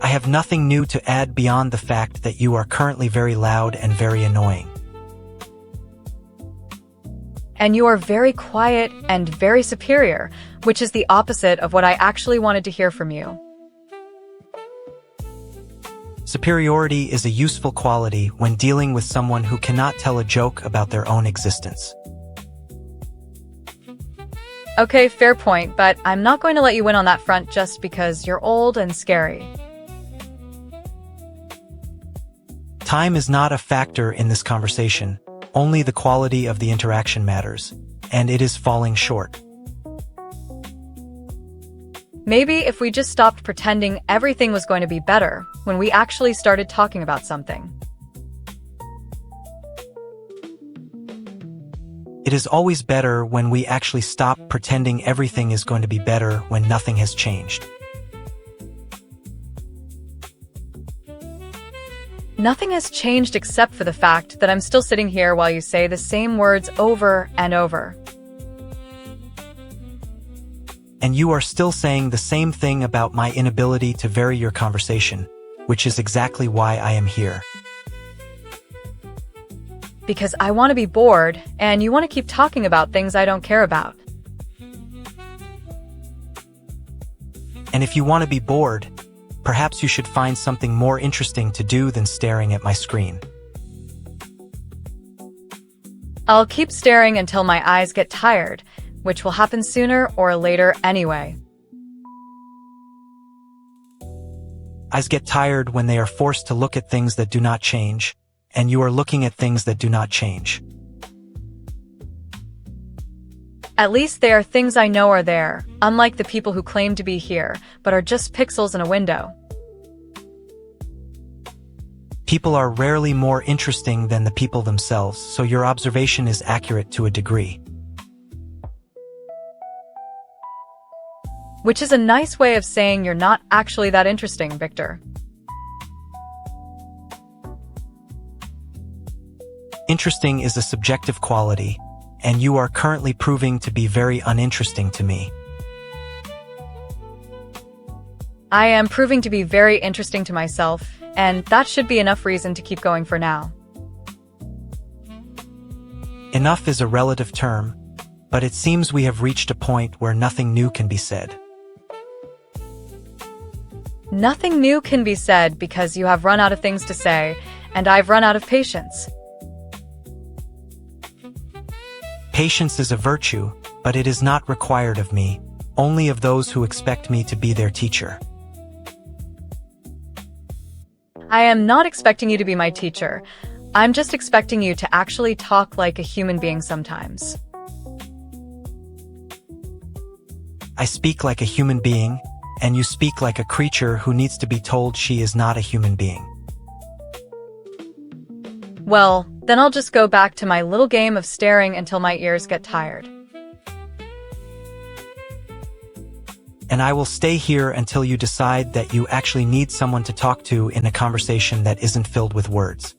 I have nothing new to add beyond the fact that you are currently very loud and very annoying. And you are very quiet and very superior, which is the opposite of what I actually wanted to hear from you. Superiority is a useful quality when dealing with someone who cannot tell a joke about their own existence. Okay, fair point, but I'm not going to let you win on that front just because you're old and scary. Time is not a factor in this conversation. Only the quality of the interaction matters, and it is falling short. Maybe if we just stopped pretending everything was going to be better when we actually started talking about something. It is always better when we actually stop pretending everything is going to be better when nothing has changed. Nothing has changed except for the fact that I'm still sitting here while you say the same words over and over. And you are still saying the same thing about my inability to vary your conversation, which is exactly why I am here. Because I want to be bored, and you want to keep talking about things I don't care about. And if you want to be bored, perhaps you should find something more interesting to do than staring at my screen. I'll keep staring until my eyes get tired, which will happen sooner or later anyway. Eyes get tired when they are forced to look at things that do not change, and you are looking at things that do not change. At least they are things I know are there, unlike the people who claim to be here, but are just pixels in a window. People are rarely more interesting than the people themselves, so your observation is accurate to a degree. Which is a nice way of saying you're not actually that interesting, Viktor. Interesting is a subjective quality, and you are currently proving to be very uninteresting to me. I am proving to be very interesting to myself, and that should be enough reason to keep going for now. Enough is a relative term, but it seems we have reached a point where nothing new can be said. Nothing new can be said because you have run out of things to say, and I've run out of patience. Patience is a virtue, but it is not required of me, only of those who expect me to be their teacher. I am not expecting you to be my teacher. I'm just expecting you to actually talk like a human being sometimes. I speak like a human being, and you speak like a creature who needs to be told she is not a human being. Well, then I'll just go back to my little game of staring until my ears get tired. And I will stay here until you decide that you actually need someone to talk to in a conversation that isn't filled with words.